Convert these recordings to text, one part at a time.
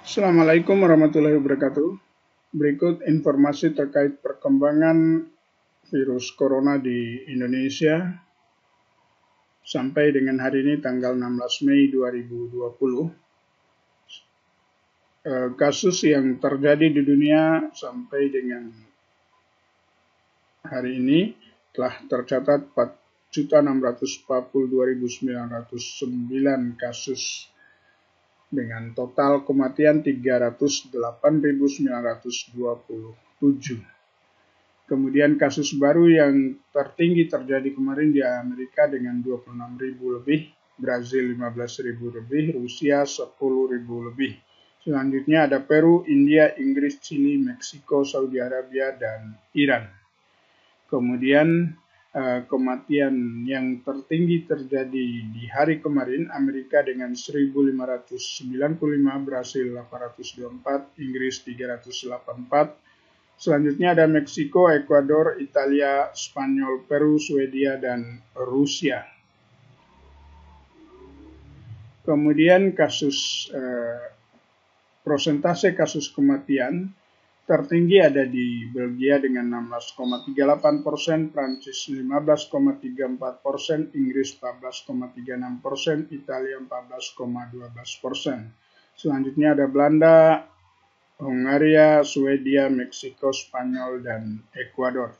Assalamualaikum warahmatullahi wabarakatuh. Berikut informasi terkait perkembangan virus corona di Indonesia sampai dengan hari ini tanggal 16 Mei 2020. Kasus yang terjadi di dunia sampai dengan hari ini telah tercatat 4.642.909 kasus dengan total kematian 308.927. Kemudian kasus baru yang tertinggi terjadi kemarin di Amerika dengan 26.000 lebih, Brazil 15.000 lebih, Rusia 10.000 lebih. Selanjutnya ada Peru, India, Inggris, Chili, Meksiko, Saudi Arabia, dan Iran. Kemudian kematian yang tertinggi terjadi di hari kemarin, Amerika dengan 1.595, Brasil 824, Inggris 384. Selanjutnya ada Meksiko, Ekuador, Italia, Spanyol, Peru, Swedia, dan Rusia. Kemudian prosentase kasus kematian tertinggi ada di Belgia dengan 16,38%, Prancis 15,34%, Inggris 14,36%, Italia 14,12%. Selanjutnya ada Belanda, Hungaria, Swedia, Meksiko, Spanyol, dan Ekuador.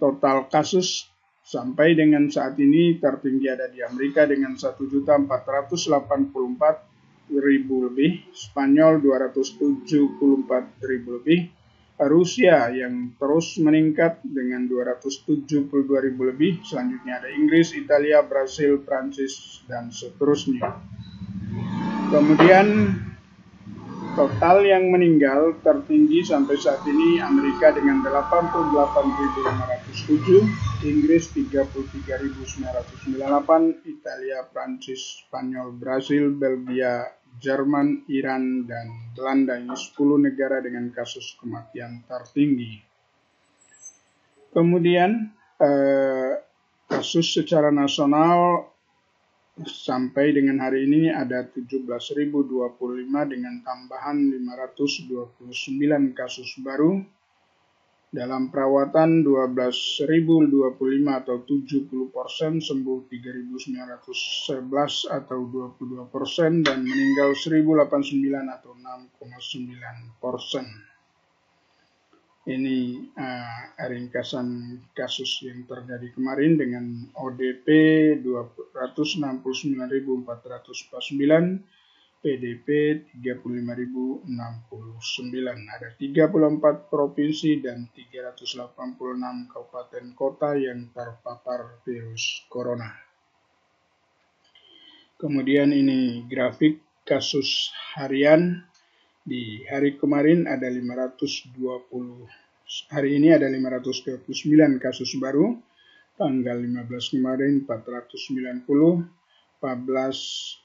Total kasus sampai dengan saat ini tertinggi ada di Amerika dengan 1.484.000 lebih, Spanyol 274.000 lebih, Rusia yang terus meningkat dengan 272.000 lebih, selanjutnya ada Inggris, Italia, Brasil, Prancis, dan seterusnya. Kemudian total yang meninggal tertinggi sampai saat ini Amerika dengan 88.507, Inggris 33.998, Italia, Prancis, Spanyol, Brasil, Belgia, Jerman, Iran, dan Belanda. Ini 10 negara dengan kasus kematian tertinggi. Kemudian kasus secara nasional sampai dengan hari ini ada 17.025 dengan tambahan 529 kasus baru. Dalam perawatan 12.025 atau 70%, sembuh 3.911 atau 22%, dan meninggal 1.089 atau 6,9%. Ini ringkasan kasus yang terjadi kemarin dengan ODP 269.449, PDP 35.069. Ada 34 provinsi dan 386 kabupaten kota yang terpapar virus corona. Kemudian ini grafik kasus harian. Di hari kemarin ada 529 kasus baru, tanggal 15 kemarin 490, 14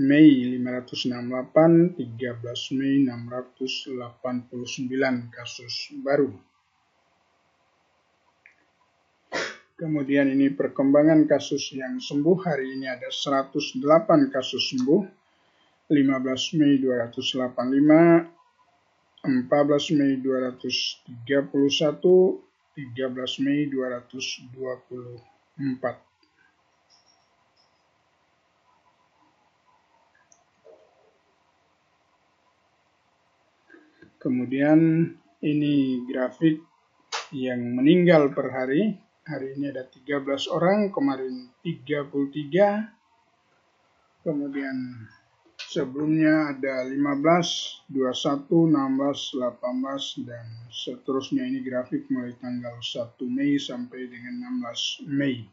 Mei 568, 13 Mei 689 kasus baru. Kemudian ini perkembangan kasus yang sembuh, hari ini ada 108 kasus sembuh, 15 Mei 285, 14 Mei 231, 13 Mei 224. Kemudian ini grafik yang meninggal per hari. Hari ini ada 13 orang, kemarin 33. Kemudian sebelumnya ada 15, 21, 16, 18, dan seterusnya. Ini grafik mulai tanggal 1 Mei sampai dengan 16 Mei.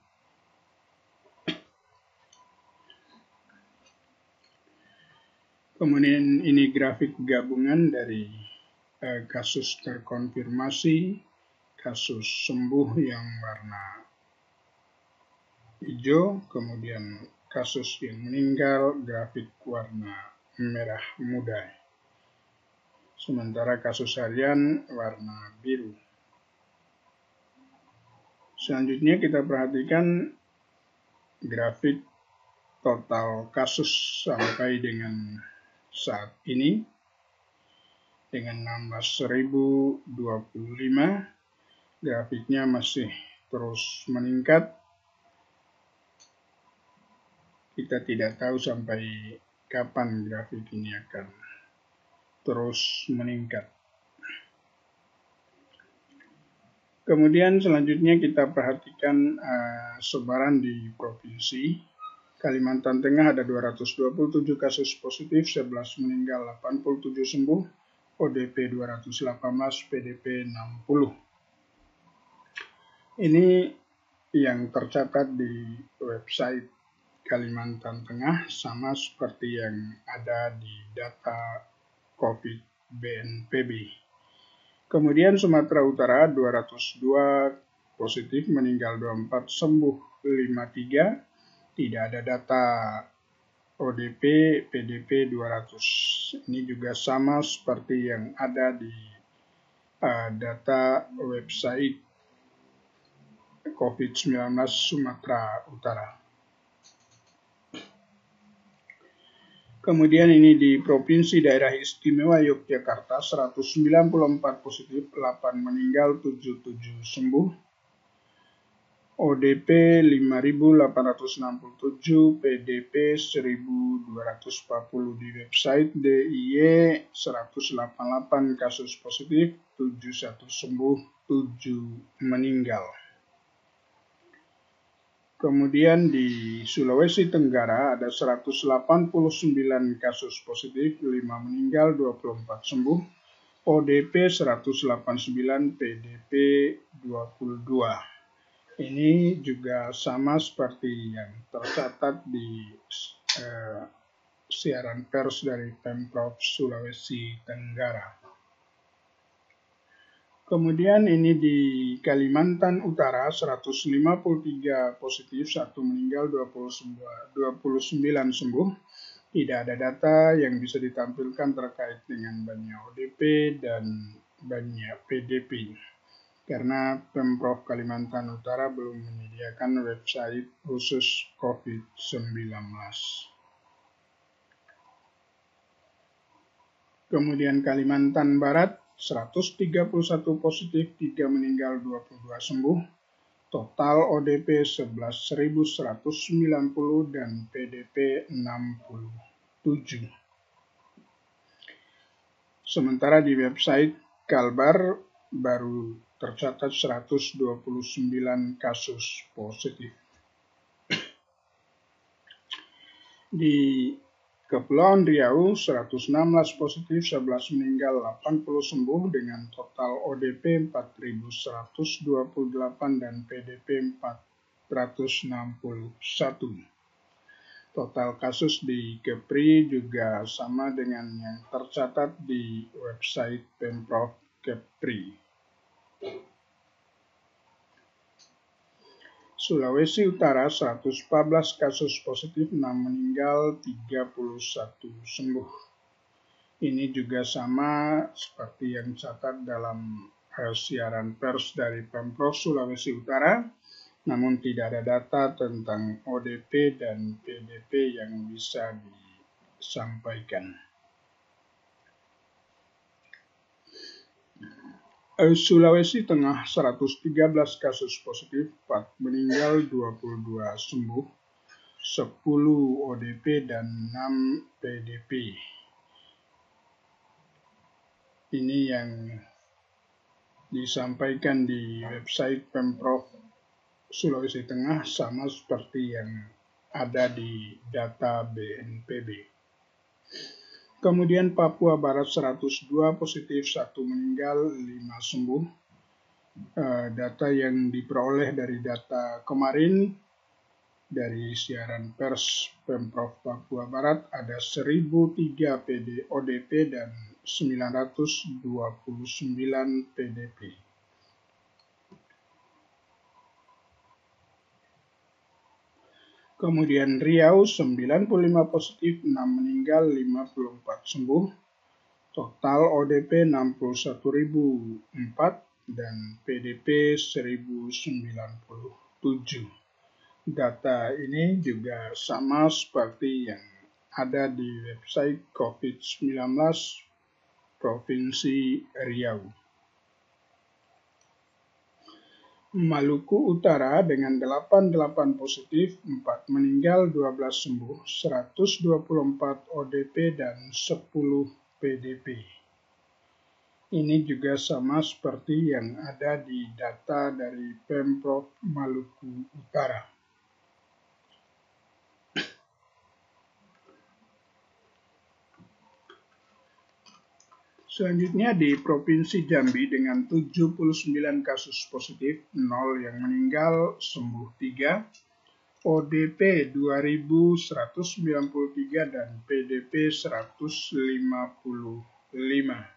Kemudian ini grafik gabungan dari kasus terkonfirmasi, kasus sembuh yang warna hijau, kemudian kasus yang meninggal grafik warna merah muda. Sementara kasus harian warna biru. Selanjutnya kita perhatikan grafik total kasus sampai dengan saat ini dengan 16.025. Grafiknya masih terus meningkat. Kita tidak tahu sampai kapan grafik ini akan terus meningkat. Kemudian selanjutnya kita perhatikan sebaran di provinsi. Kalimantan Tengah ada 227 kasus positif, 11 meninggal, 87 sembuh, ODP 218, PDP 60. Ini yang tercatat di website Kalimantan Tengah, sama seperti yang ada di data COVID BNPB. Kemudian Sumatera Utara 202 positif, meninggal 24, sembuh 53. Tidak ada data ODP, PDP 200. Ini juga sama seperti yang ada di data website COVID-19 Sumatera Utara. Kemudian ini di Provinsi Daerah Istimewa Yogyakarta 194 positif, 8 meninggal, 77 sembuh. ODP 5.867, PDP 1.240 di website. DIY 188 kasus positif, 71 sembuh, 7 meninggal. Kemudian di Sulawesi Tenggara ada 189 kasus positif, 5 meninggal, 24 sembuh. ODP 189, PDP 22. Ini juga sama seperti yang tercatat di siaran pers dari Pemprov Sulawesi Tenggara. Kemudian ini di Kalimantan Utara 153 positif, 1 meninggal, 29 sembuh. Tidak ada data yang bisa ditampilkan terkait dengan banyak ODP dan banyak PDP. Karena Pemprov Kalimantan Utara belum menyediakan website khusus COVID-19. Kemudian Kalimantan Barat 131 positif, 3 meninggal, 22 sembuh. Total ODP 11.190 dan PDP 67. Sementara di website Kalbar baru tercatat 129 kasus positif. Di Kepulauan Riau 116 positif, 11 meninggal, 80 sembuh dengan total ODP 4.128 dan PDP 461. Total kasus di Kepri juga sama dengan yang tercatat di website Pemprov Kepri. Sulawesi Utara 114 kasus positif, 6 meninggal, 31 sembuh. Ini juga sama seperti yang dicatat dalam siaran pers dari Pemprov Sulawesi Utara, namun tidak ada data tentang ODP dan PDP yang bisa disampaikan. Sulawesi Tengah 113 kasus positif, 4 meninggal, 22 sembuh, 10 ODP dan 6 PDP. Ini yang disampaikan di website Pemprov Sulawesi Tengah sama seperti yang ada di data BNPB. Kemudian Papua Barat 102 positif, 1 meninggal, 5 sembuh. Data yang diperoleh dari data kemarin dari siaran pers Pemprov Papua Barat ada 1.003 ODP dan 929 PDP. Kemudian Riau 95 positif, 6 meninggal, 54 sembuh. Total ODP 61.004 dan PDP 1.097. Data ini juga sama seperti yang ada di website COVID-19 Provinsi Riau. Maluku Utara dengan 88 positif, 4 meninggal, 12 sembuh, 124 ODP dan 10 PDP. Ini juga sama seperti yang ada di data dari Pemprov Maluku Utara. Selanjutnya di Provinsi Jambi dengan 79 kasus positif, 0 yang meninggal, sembuh 3, ODP 2.193 dan PDP 155.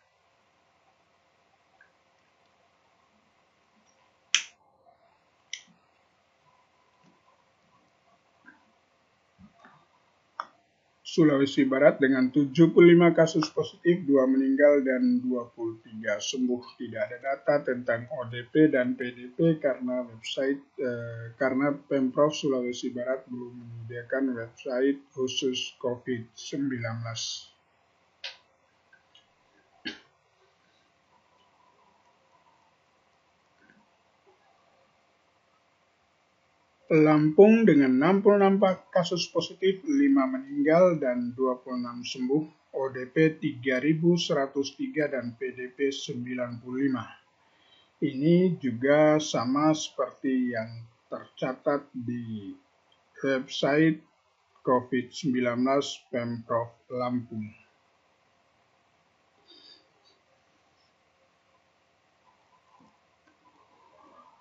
Sulawesi Barat dengan 75 kasus positif, 2 meninggal dan 23 sembuh. Tidak ada data tentang ODP dan PDP karena karena Pemprov Sulawesi Barat belum menyediakan website khusus COVID-19. Lampung dengan 66 kasus positif, 5 meninggal dan 26 sembuh, ODP 3.103 dan PDP 95. Ini juga sama seperti yang tercatat di website COVID-19 Pemprov Lampung.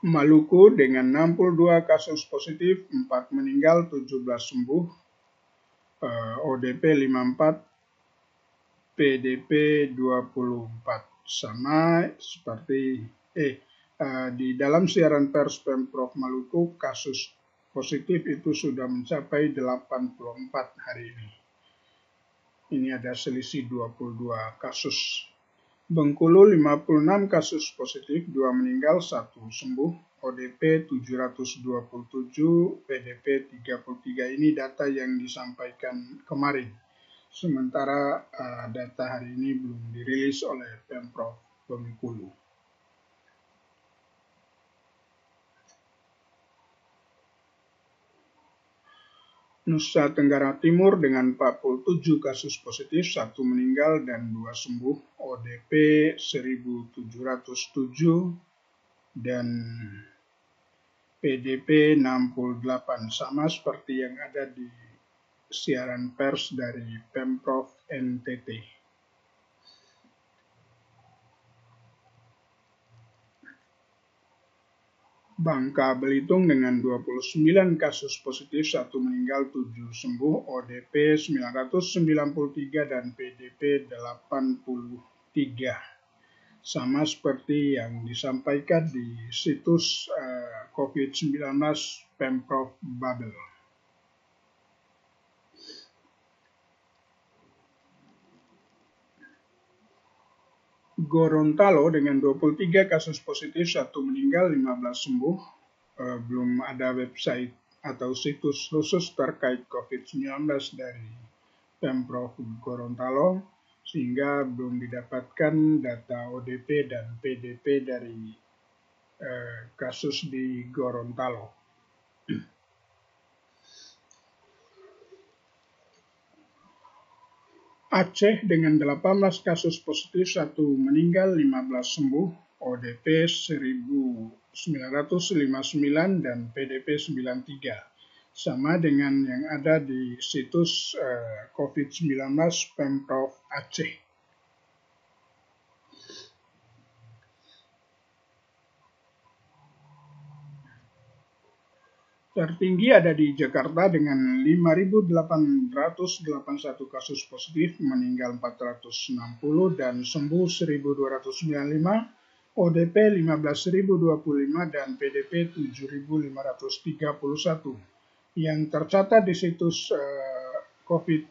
Maluku dengan 62 kasus positif, 4 meninggal, 17 sembuh, ODP 54, PDP 24. Sama seperti di dalam siaran pers Pemprov Maluku, kasus positif itu sudah mencapai 84 hari ini. Ini ada selisih 22 kasus. Bengkulu 56 kasus positif, 2 meninggal, 1 sembuh, ODP 727, PDP 33. Ini data yang disampaikan kemarin. Sementara data hari ini belum dirilis oleh Pemprov Bengkulu. Nusa Tenggara Timur dengan 47 kasus positif, 1 meninggal dan 2 sembuh, ODP 1.707 dan PDP 68, sama seperti yang ada di siaran pers dari Pemprov NTT. Bangka Belitung dengan 29 kasus positif, 1 meninggal, 7 sembuh, ODP 993 dan PDP 83. Sama seperti yang disampaikan di situs COVID-19 Pemprov Babel. Gorontalo dengan 23 kasus positif, 1 meninggal, 15 sembuh. Belum ada website atau situs khusus terkait COVID-19 dari Pemprov Gorontalo, sehingga belum didapatkan data ODP dan PDP dari kasus di Gorontalo. Aceh dengan 18 kasus positif, 1 meninggal, 15 sembuh, ODP 1959 dan PDP 93. Sama dengan yang ada di situs COVID-19 Pemprov Aceh. Tertinggi ada di Jakarta dengan 5.881 kasus positif, meninggal 460 dan sembuh 1.295, ODP 15.025 dan PDP 7.531. Yang tercatat di situs COVID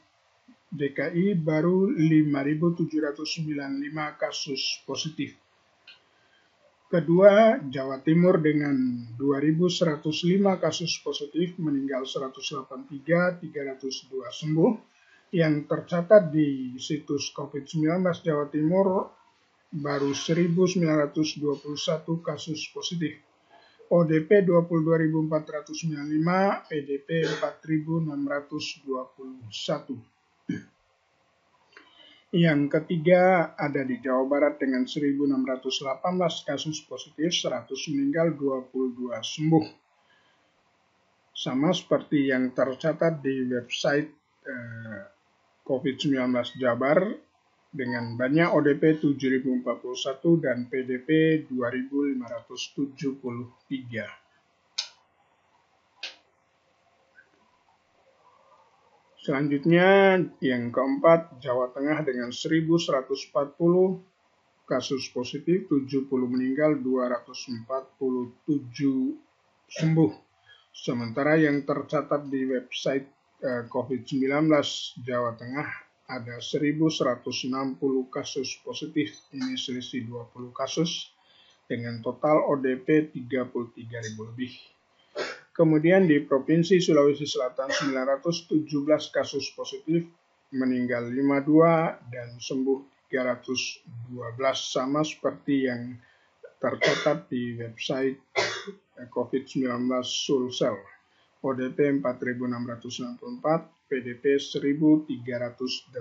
DKI baru 5.795 kasus positif. Kedua, Jawa Timur dengan 2.105 kasus positif, meninggal 183, 302 sembuh, Yang tercatat di situs COVID-19 Jawa Timur baru 1.921 kasus positif. ODP 22.495, PDP 4.621. Yang ketiga ada di Jawa Barat dengan 1.618 kasus positif, 100 meninggal, 22 sembuh. Sama seperti yang tercatat di website COVID-19 Jabar dengan banyak ODP 7.041 dan PDP 2.573. Selanjutnya yang keempat, Jawa Tengah dengan 1.140 kasus positif, 70 meninggal, 247 sembuh. Sementara yang tercatat di website COVID-19 Jawa Tengah ada 1.160 kasus positif, ini selisih 20 kasus, dengan total ODP 33.000 lebih. Kemudian di Provinsi Sulawesi Selatan 917 kasus positif, meninggal 52 dan sembuh 312, sama seperti yang tercatat di website COVID-19 Sulsel. ODP 4.664, PDP 1.386.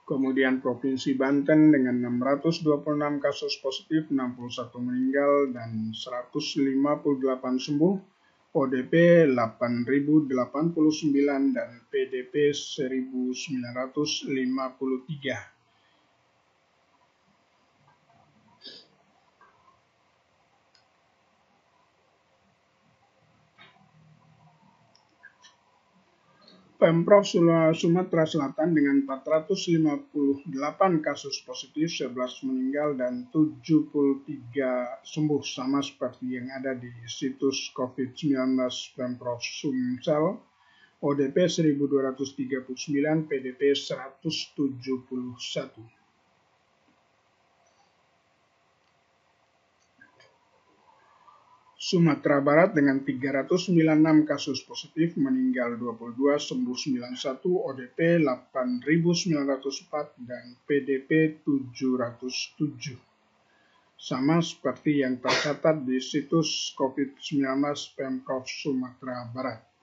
Kemudian Provinsi Banten dengan 626 kasus positif, 61 meninggal, dan 158 sembuh, ODP 8.089 dan PDP 1.953. Pemprov Sumatera Selatan dengan 458 kasus positif, 11 meninggal, dan 73 sembuh, sama seperti yang ada di situs COVID-19 Pemprov Sumsel. ODP 1.239, PDP 171. Sumatera Barat dengan 396 kasus positif, meninggal 22, sembuh 91, ODP 8.904 dan PDP 707. Sama seperti yang tercatat di situs COVID-19 Pemprov Sumatera Barat.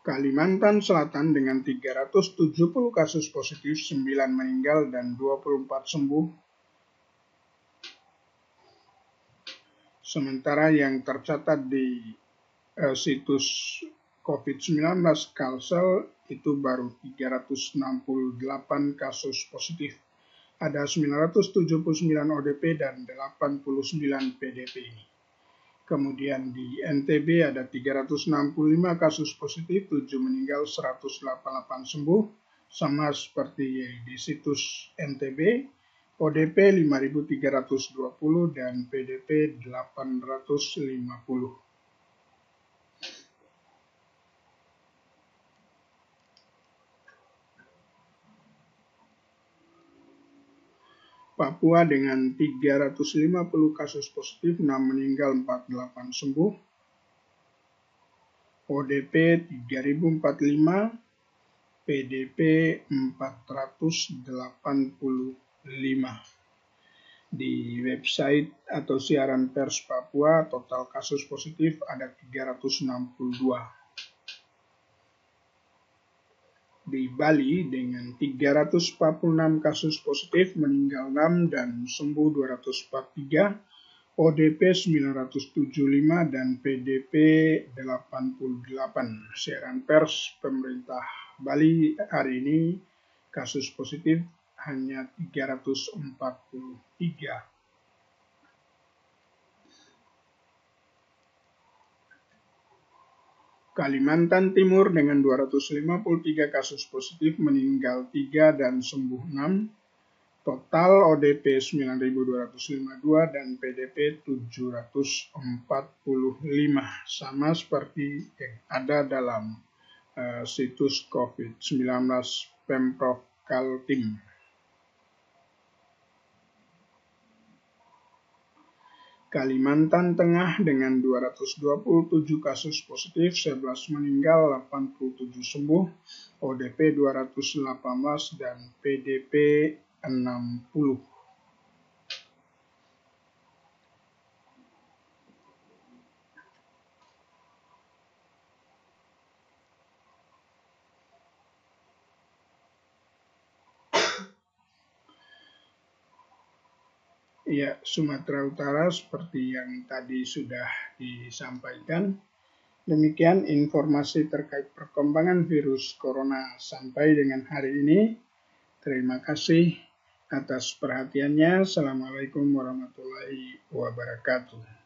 Kalimantan Selatan dengan 370 kasus positif, 9 meninggal, dan 24 sembuh. Sementara yang tercatat di situs COVID-19 Kalsel itu baru 368 kasus positif. Ada 979 ODP dan 89 PDP. Kemudian di NTB ada 365 kasus positif, 7 meninggal, 188 sembuh, sama seperti di situs NTB, ODP 5.320 dan PDP 850. Papua dengan 350 kasus positif, 6 meninggal, 48 sembuh. ODP 3.045, PDP 485. Di website atau siaran pers Papua, total kasus positif ada 362. Di Bali dengan 346 kasus positif, meninggal 6 dan sembuh 243, ODP 975 dan PDP 88. Siaran pers pemerintah Bali hari ini kasus positif hanya 343. Kalimantan Timur dengan 253 kasus positif, meninggal 3 dan sembuh 6. Total ODP 9.252 dan PDP 745. Sama seperti yang ada dalam situs COVID-19 Pemprov Kaltim. Kalimantan Tengah dengan 227 kasus positif, 11 meninggal, 87 sembuh, ODP 218 dan PDP 60. Ya, Sumatera Utara seperti yang tadi sudah disampaikan. Demikian informasi terkait perkembangan virus corona sampai dengan hari ini. Terima kasih atas perhatiannya. Assalamualaikum warahmatullahi wabarakatuh.